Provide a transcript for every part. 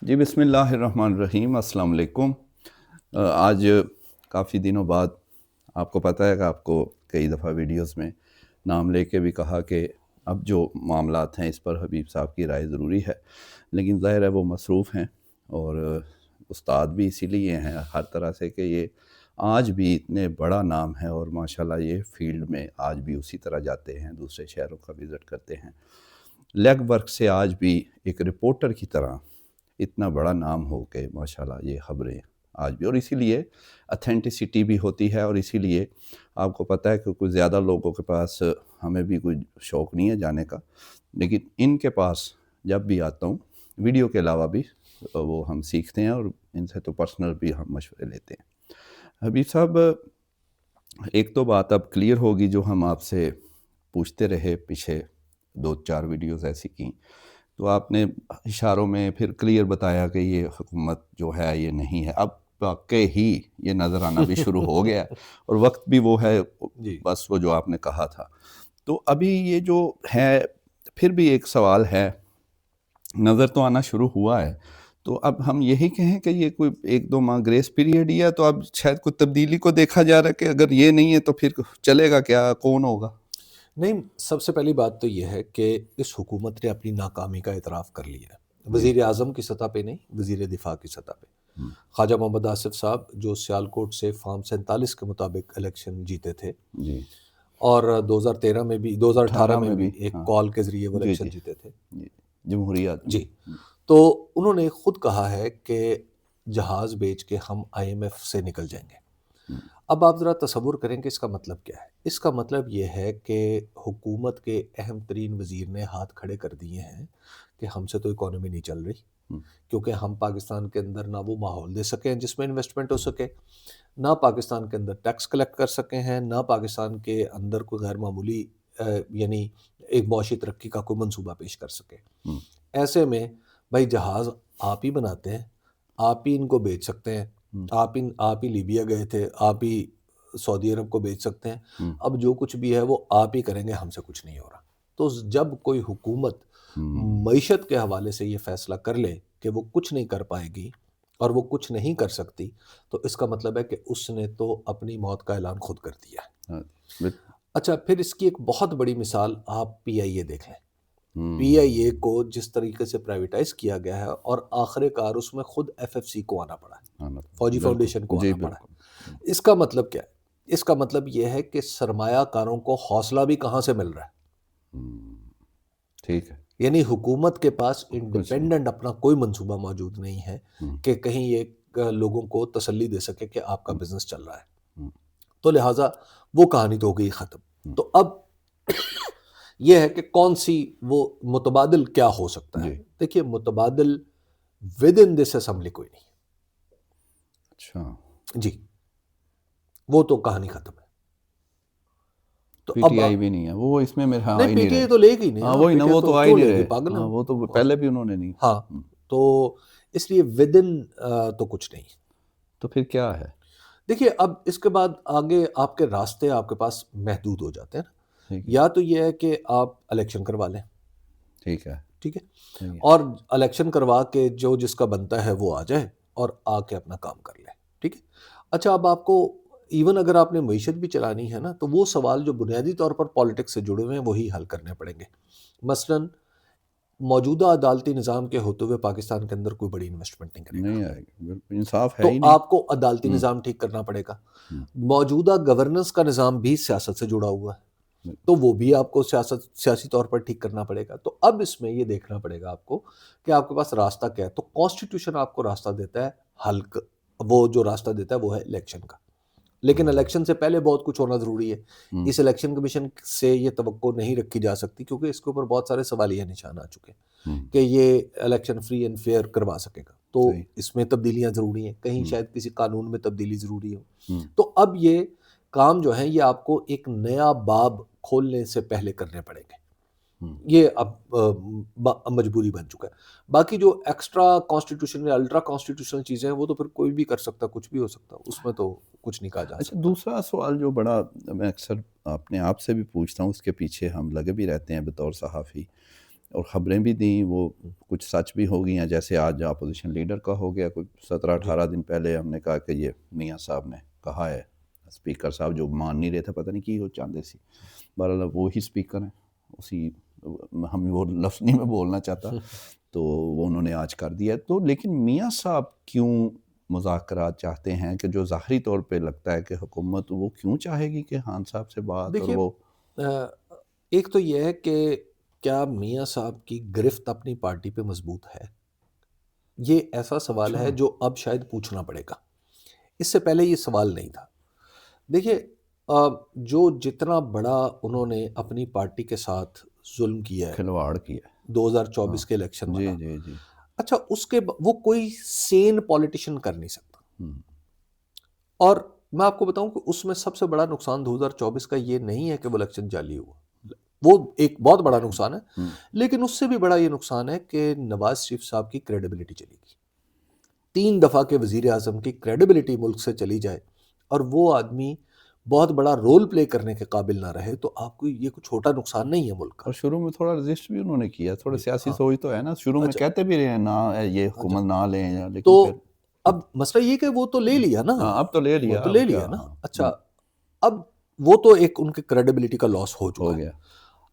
جی بسم اللہ الرحمن الرحیم، السلام علیکم۔ آج کافی دنوں بعد آپ کو پتہ ہے کہ آپ کو کئی دفعہ ویڈیوز میں نام لے کے بھی کہا کہ اب جو معاملات ہیں اس پر حبیب صاحب کی رائے ضروری ہے، لیکن ظاہر ہے وہ مصروف ہیں اور استاد بھی اسی لیے ہیں ہر طرح سے کہ یہ آج بھی اتنے بڑا نام ہے اور ماشاءاللہ یہ فیلڈ میں آج بھی اسی طرح جاتے ہیں، دوسرے شہروں کا وزٹ کرتے ہیں، لیگ ورک سے آج بھی ایک رپورٹر کی طرح اتنا بڑا نام ہو کہ ماشاءاللہ یہ خبریں آج بھی، اور اسی لیے اتھینٹسٹی بھی ہوتی ہے، اور اسی لیے آپ کو پتہ ہے کہ کوئی زیادہ لوگوں کے پاس ہمیں بھی کوئی شوق نہیں ہے جانے کا، لیکن ان کے پاس جب بھی آتا ہوں ویڈیو کے علاوہ بھی وہ ہم سیکھتے ہیں، اور ان سے تو پرسنل بھی ہم مشورے لیتے ہیں۔ حبیب صاحب، ایک تو بات اب کلیئر ہوگی جو ہم آپ سے پوچھتے رہے، پیچھے 2-4 ویڈیوز ایسی کی تو آپ نے اشاروں میں پھر کلیئر بتایا کہ یہ حکومت جو ہے یہ نہیں ہے، اب واقعی ہی یہ نظر آنا بھی شروع ہو گیا اور وقت بھی وہ ہے بس وہ جو آپ نے کہا تھا۔ تو ابھی یہ جو ہے پھر بھی ایک سوال ہے، نظر تو آنا شروع ہوا ہے، تو اب ہم یہی کہیں کہ یہ کوئی 1-2 ماہ گریس پیریڈ ہی ہے، تو اب شاید کوئی تبدیلی کو دیکھا جا رہا ہے کہ اگر یہ نہیں ہے تو پھر چلے گا کیا، کون ہوگا؟ نہیں، سب سے پہلی بات تو یہ ہے کہ اس حکومت نے اپنی ناکامی کا اعتراف کر لیا ہے، وزیر اعظم کی سطح پہ نہیں، وزیر دفاع کی سطح پہ۔ خواجہ محمد آصف صاحب جو سیالکوٹ سے فارم 47 کے مطابق الیکشن جیتے تھے، اور 2013 میں بھی 2018 میں بھی ایک کال کے ذریعے وہ الیکشن جیتے تھے، جمہوریت۔ جی، تو انہوں نے خود کہا ہے کہ جہاز بیچ کے ہم IMF سے نکل جائیں گے۔ اب آپ ذرا تصور کریں کہ اس کا مطلب کیا ہے۔ اس کا مطلب یہ ہے کہ حکومت کے اہم ترین وزیر نے ہاتھ کھڑے کر دیے ہیں کہ ہم سے تو اکانومی نہیں چل رہی، کیونکہ ہم پاکستان کے اندر نہ وہ ماحول دے سکیں جس میں انویسٹمنٹ ہو سکے، نہ پاکستان کے اندر ٹیکس کلیکٹ کر سکے ہیں، نہ پاکستان کے اندر کوئی غیر معمولی یعنی ایک معاشی ترقی کا کوئی منصوبہ پیش کر سکے۔ ایسے میں بھائی جہاز آپ ہی بناتے ہیں، آپ ہی ان کو بیچ سکتے ہیں، آپ ہی لیبیا گئے تھے، آپ ہی سعودی عرب کو بیچ سکتے ہیں، اب جو کچھ بھی ہے وہ آپ ہی کریں گے، ہم سے کچھ نہیں ہو رہا۔ تو جب کوئی حکومت معیشت کے حوالے سے یہ فیصلہ کر لے کہ وہ کچھ نہیں کر پائے گی اور وہ کچھ نہیں کر سکتی، تو اس کا مطلب ہے کہ اس نے تو اپنی موت کا اعلان خود کر دیا ہے۔ اچھا، پھر اس کی ایک بہت بڑی مثال آپ PIA دیکھ لیں۔ PIA کو جس طریقے سے پرائیویٹائز کیا گیا ہے اور آخر کار اس میں خود FFC کو آنا پڑا ہے، فوجی فاؤنڈیشن کو آنا پڑا ہے۔ اس کا مطلب کیا ہے؟ اس کا مطلب یہ ہے کہ سرمایہ کاروں کو حوصلہ بھی کہاں سے مل رہا ہے؟ ٹھیک ہے، یعنی حکومت کے پاس انڈیپینڈنٹ اپنا کوئی منصوبہ موجود نہیں ہے کہ کہیں یہ لوگوں کو تسلی دے سکے کہ آپ کا بزنس چل رہا ہے، تو لہٰذا وہ کہانی تو ہو گئی ختم۔ تو اب یہ ہے کہ کون سی وہ متبادل کیا ہو سکتا ہے؟ دیکھیے، متبادل ود ان دس اسمبلی کوئی نہیں۔ اچھا جی، وہ تو کہانی ختم ہے۔ تو PTI بھی نہیں ہے، وہ اس میں میرے ہاں نہیں، PTI تو لے گئی نہیں، وہی نا، وہ تو آ ہی نہیں رہے، پاگل ہے وہ تو پہلے بھی انہوں نے نہیں۔ ہاں، تو اس لیے ود ان تو کچھ نہیں۔ تو پھر کیا ہے؟ دیکھیے، اب اس کے بعد آگے آپ کے راستے آپ کے پاس محدود ہو جاتے ہیں، یا تو یہ ہے کہ آپ الیکشن کروا لیں، ٹھیک ہے، اور الیکشن کروا کے جو جس کا بنتا ہے وہ آ جائے اور آ کے اپنا کام کر لیں، ٹھیک ہے۔ اچھا، اب آپ کو ایون اگر آپ نے معیشت بھی چلانی ہے نا، تو وہ سوال جو بنیادی طور پر پالیٹکس سے جڑے ہوئے ہیں وہی حل کرنے پڑیں گے۔ مثلاً موجودہ عدالتی نظام کے ہوتے ہوئے پاکستان کے اندر کوئی بڑی انویسٹمنٹ نہیں کرے گا، آئے گا، انصاف ہے تو ہی نہیں۔ آپ کو عدالتی نظام ٹھیک کرنا پڑے گا۔ موجودہ گورننس کا نظام بھی سیاست سے جڑا ہوا ہے، تو وہ بھی آپ کو سیاسی طور پر ٹھیک کرنا پڑے گا۔ تو اب اس میں یہ دیکھنا پڑے گا آپ کو کہ آپ کے پاس راستہ کیا ہے۔ تو کانسٹیٹیوشن آپ کو راستہ دیتا ہے حل، وہ جو راستہ دیتا ہے وہ ہے الیکشن کا، لیکن الیکشن سے پہلے بہت کچھ ہونا ضروری ہے۔ اس الیکشن کمیشن سے یہ توقع نہیں رکھی جا سکتی، کیونکہ اس کے اوپر بہت سارے سوالیہ نشان آ چکے ہیں کہ یہ الیکشن فری اینڈ فیئر کروا سکے گا، تو اس میں تبدیلیاں ضروری ہیں، کہیں شاید کسی قانون میں تبدیلی ضروری ہو۔ تو اب یہ کام جو ہے یہ آپ کو ایک نیا باب کھولنے سے پہلے کرنے پڑیں گے، یہ اب مجبوری بن چکا ہے۔ باقی جو ایکسٹرا کانسٹیٹیوشن یا الٹرا کانسٹیٹیوشنل چیزیں ہیں وہ تو پھر کوئی بھی کر سکتا، کچھ بھی ہو سکتا، اس میں تو کچھ نہیں کہا جا سکتا۔ دوسرا سوال جو بڑا میں اکثر اپنے آپ سے بھی پوچھتا ہوں، اس کے پیچھے ہم لگے بھی رہتے ہیں بطور صحافی، اور خبریں بھی دیں، وہ کچھ سچ بھی ہو گئی ہیں، جیسے آج اپوزیشن لیڈر کا ہو گیا، کوئی 17-18 دن پہلے ہم نے کہا کہ یہ میاں صاحب نے کہا ہے، اسپیکر صاحب جو مان نہیں رہے تھے، پتہ نہیں کی وہ چاندے سی، بہرحال وہی اسپیکر ہیں، اسی ہم وہ لفظ نہیں میں بولنا چاہتا، تو وہ انہوں نے آج کر دیا. تو لیکن میاں صاحب کیوں مذاکرات چاہتے ہیں کہ جو ظاہری طور پہ لگتا ہے کہ حکومت وہ کیوں چاہے گی کہ خان صاحب سے بات؟ اور دیکھیے وہ ایک تو یہ ہے کہ کیا میاں صاحب کی گرفت اپنی پارٹی پہ مضبوط ہے، یہ ایسا سوال ہے جو اب شاید پوچھنا پڑے گا. اس سے پہلے یہ سوال نہیں تھا. دیکھیے جو جتنا بڑا انہوں نے اپنی پارٹی کے ساتھ ظلم کیا ہے، کھلواڑ کیا 2024 کے الیکشن جی والا، جی جی اچھا اس کے وہ کوئی سین پولیٹیشین کر نہیں سکتا. اور میں آپ کو بتاؤں کہ اس میں سب سے بڑا نقصان 2024 کا یہ نہیں ہے کہ وہ الیکشن جعلی ہوا، وہ ایک بہت بڑا نقصان ہے، لیکن اس سے بھی بڑا یہ نقصان ہے کہ نواز شریف صاحب کی کریڈیبلٹی چلی گئی. 3 دفعہ کے وزیر اعظم کی کریڈیبلٹی ملک سے چلی جائے اور وہ آدمی بہت بڑا رول پلے کرنے کے قابل نہ رہے، تو آپ کو یہ کوئی چھوٹا نقصان نہیں ہے ملک کا. اور شروع میں تھوڑا رجسٹ بھی انہوں نے کیا، تھوڑا سیاسی ہاں. سوچ تو ہے نا، شروع میں اچھا. کہتے بھی رہے ہیں نہ یہ حکومت نہ لیں، لیکن تو پھر اب مسئلہ یہ کہ وہ تو لے لیا نا، ہاں اب تو لے لیا، وہ تو لے اب کیا، لیا نا. ہاں اچھا اب وہ تو ایک ان کے کریڈیبلٹی کا لاس ہو چکا ہو ہے. گیا.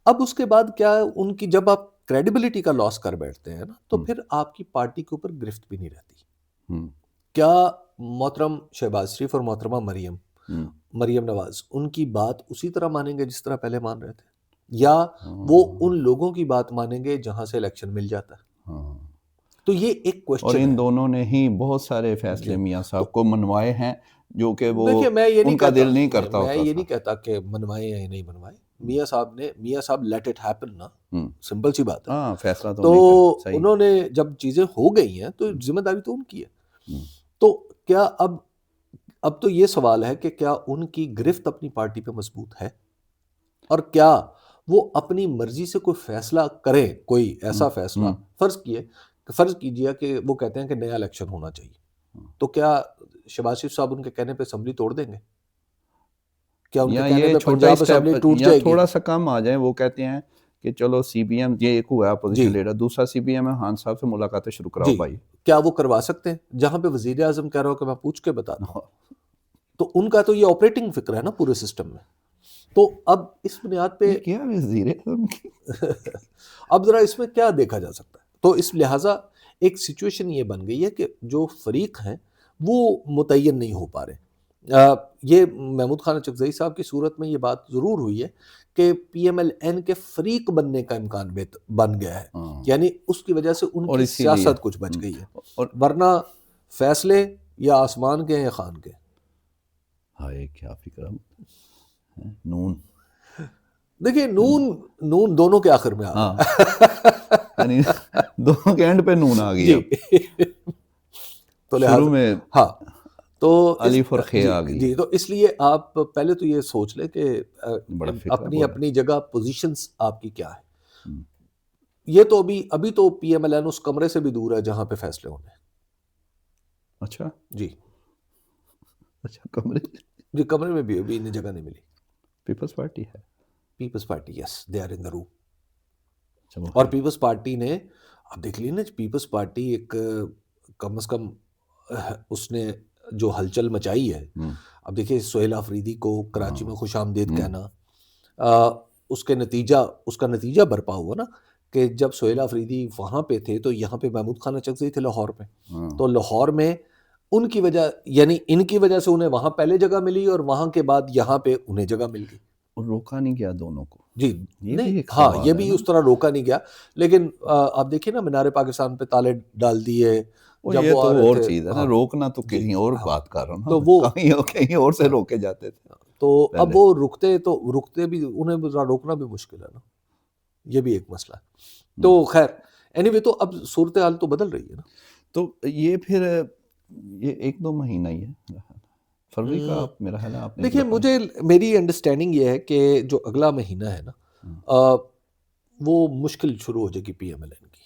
اب اس کے بعد کیا ان کی جب آپ کریڈیبلٹی کا لاس کر بیٹھتے ہیں نا، تو پھر آپ کی پارٹی کے اوپر گرفت بھی نہیں رہتی. کیا محترم شہباز شریف اور محترمہ مریم نواز ان کی بات اسی طرح مانیں گے جس طرح پہلے مان رہے تھے، یا وہ ان لوگوں کی بات مانیں گے جہاں سے الیکشن مل جاتا ہے؟ تو یہ ایک اور کوشچن ہے. ان دونوں نے ہی بہت سارے فیصلے میاں صاحب کو منوائے ہیں جو کہ وہ دیکھیے میں یہ نہیں ان کا کہتا، دل نہیں کرتا میں ہوتا یہ تھا. نہیں کہتا کہ منوائے یا نہیں منوائے. میاں صاحب لیٹ اٹ ہیپن نا، سمپل سی بات ہے. ہاں فیصلہ تو تو نہیں کرتے، صحیح. انہوں نے جب چیزیں ہو گئی ہیں تو ذمہ داری تو ان کی ہے. تو کیا اب تو یہ سوال ہے کہ کیا ان کی گرفت اپنی پارٹی پہ مضبوط ہے، اور کیا وہ اپنی مرضی سے کوئی فیصلہ کریں، کوئی ایسا فیصلہ فرض کیجیے کہ وہ کہتے ہیں کہ نیا الیکشن ہونا چاہیے، تو کیا شہباز شریف صاحب ان کے کہنے پہ اسمبلی توڑ دیں گے؟ کیا ان کے یا کہنے یہ پہ چھوٹا پنجاب اسمبلی اسٹیپ ٹوٹ یا جائے گی؟ تھوڑا سا کم آ جائیں، وہ کہتے ہیں کہ چلو سی بی ایم، یہ ایک ہوا اپوزیشن جی لیڈر، دوسرا سی بی ایم ہے خان صاحب سے ملاقاتیں شروع کراؤ جی بھائی. کیا وہ کروا سکتے ہیں؟ جہاں پہ وزیر اعظم کہہ رہا ہو کہ میں پوچھ کے بتاتا ہوں، تو ان کا تو یہ آپریٹنگ فکر ہے نا پورے سسٹم میں. تو اب اس بنیاد پہ کیا وزیر اعظم کی اب ذرا اس میں کیا دیکھا جا سکتا ہے؟ تو اس لہٰذا ایک سچویشن یہ بن گئی ہے کہ جو فریق ہیں وہ متعین نہیں ہو پا رہے. یہ محمود خان اچکزئی صاحب کی صورت میں یہ بات ضرور ہوئی ہے کہ پی ایم ایل این کے فریق بننے کا امکان بن گیا ہے، یعنی اس کی وجہ سے ان اور کی اسی لیے سیاست کچھ بچ گئی ہے، اور ورنہ فیصلے یا آسمان کے ہیں یا خان کے. ہائے کیا فکر ہے نون. دیکھیے نون دونوں کے آخر میں آ ہاں گیا یعنی دونوں کے اینڈ پہ نون آ گئی. جی تو شروع لہٰذا میں ہاں تو الف اور خے آ گئی. جی تو اس لیے آپ پہلے تو یہ سوچ لیں کہ بڑا فکر ہے اپنی جگہ پوزیشنز آپ کی کیا ہے. یہ تو ابھی تو پی ایم ایل این اس کمرے سے بھی دور ہے جہاں پہ فیصلے ہونے ہیں. اچھا جی کمرے جی کمرے میں بھی ابھی انہیں جگہ نہیں ملی. پیپلز پارٹی ہے، Peoples Party yes they are in the room. چلو اور پیپلز پارٹی نے آپ دیکھ لیے نا، پیپلز پارٹی ایک کم از کم اس نے جو ہلچل مچائی ہے. اب دیکھیے سہیل آفریدی کو کراچی میں خوش آمدید کہنا، اس کا نتیجہ برپا ہوا نا کہ جب سہیل آفریدی وہاں پہ تھے تو یہاں پہ محمود خان اچکزئی تھے لاہور میں. تو لاہور میں ان کی وجہ، یعنی ان کی وجہ سے انہیں وہاں پہلے جگہ ملی اور وہاں کے بعد یہاں پہ انہیں جگہ مل گئی. اور روکا نہیں گیا دونوں کو. جی نہیں ہاں یہ بھی اس طرح روکا نہیں گیا، لیکن آپ دیکھیے نا مینار پاکستان پہ تالے ڈال دیے جب یہ وہ تو آ رہے اور تھے. چیز ہے نا، روکنا تو کہیں اور بات کر رہا ہوں تو نا، وہ کہیں اور سے روکے جاتے تھے. تو اب وہ رکتے بھی انہیں روکنا بھی مشکل ہے نا، یہ بھی ایک مسئلہ ہے. تو خیر اینی وے تو اب صورتحال تو بدل رہی ہے نا. تو یہ پھر یہ 1-2 مہینہ ہی ہے فروری کا میرا خیال ہے. آپ نے دیکھیے میری انڈرسٹینڈنگ یہ ہے کہ جو اگلا مہینہ ہے نا وہ مشکل شروع ہو جائے گی پی ایم ایل این کی،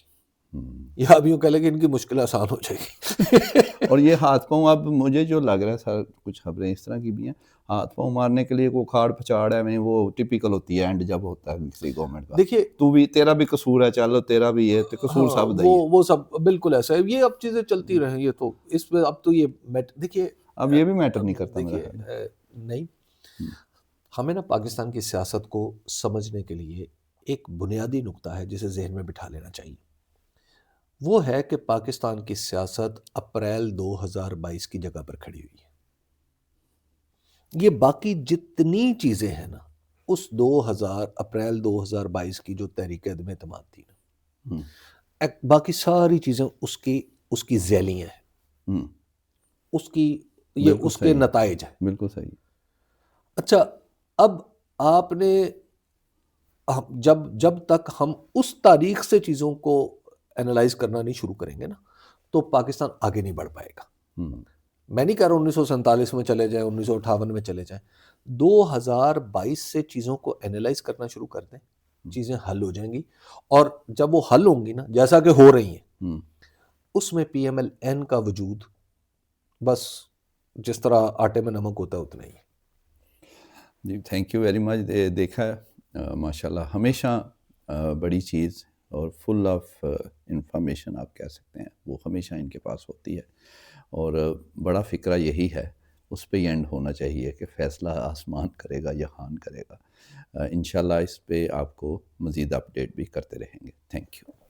یا اب یوں کہہ لیں کہ ان کی مشکل آسان ہو جائے گی. اور یہ ہاتھ پاؤں اب مجھے جو لگ رہا ہے سر کچھ خبریں اس طرح کی بھی ہیں ہاتھ پاؤں مارنے کے لیے وہ کھاڑ پھچاڑ ہے وہ ٹپیکل ہوتی ہے اینڈ جب ہوتا ہے کسی گورنمنٹ کا دیکھیے تو بھی تیرا بھی قصور ہے چلو تیرا بھی ہے تو قصور ہاں سب دا ہی ہے وہ سب بالکل ایسا ہے. یہ اب چیزیں چلتی رہیں یہ تو اس میں اب تو یہ دیکھیے اب یہ بھی میٹر نہیں کرتا میرا دیکھیے خیال ہے. نہیں ہمیں نا پاکستان کی سیاست کو سمجھنے کے لیے ایک بنیادی نقطہ ہے جسے ذہن میں بٹھا لینا چاہیے. وہ ہے کہ پاکستان کی سیاست اپریل 2022 کی جگہ پر کھڑی ہوئی ہے. یہ باقی جتنی چیزیں ہیں نا اس اپریل 2022 کی جو تحریک عدم اعتماد تھی نا باقی ساری چیزیں اس کی ذیلیاں ہیں اس کی یہ بالکل اس کے صحیح. نتائج ہیں. بالکل صحیح. اچھا اب آپ نے جب تک ہم اس تاریخ سے چیزوں کو اینالائز کرنا نہیں شروع کریں گے نا تو پاکستان آگے نہیں بڑھ پائے گا. میں نہیں کہہ رہا 1947 میں چلے جائیں 1958 میں چلے جائیں 2022 سے چیزوں کو اینالائز کرنا شروع کر دیں چیزیں حل ہو جائیں گی. اور جب وہ حل ہوں گی نا جیسا کہ ہو رہی ہیں اس میں پی ایم ایل این کا وجود بس جس طرح آٹے میں نمک ہوتا ہے اتنا ہی. جی تھینک یو ویری مچ. دیکھا ہے ماشاء اللہ ہمیشہ بڑی چیز اور فل آف انفارمیشن آپ کہہ سکتے ہیں وہ ہمیشہ ان کے پاس ہوتی ہے اور بڑا فکرہ یہی ہے اس پہ ہی اینڈ ہونا چاہیے کہ فیصلہ آسمان کرے گا یا خان کرے گا. انشاءاللہ اس پہ آپ کو مزید اپڈیٹ بھی کرتے رہیں گے. Thank you.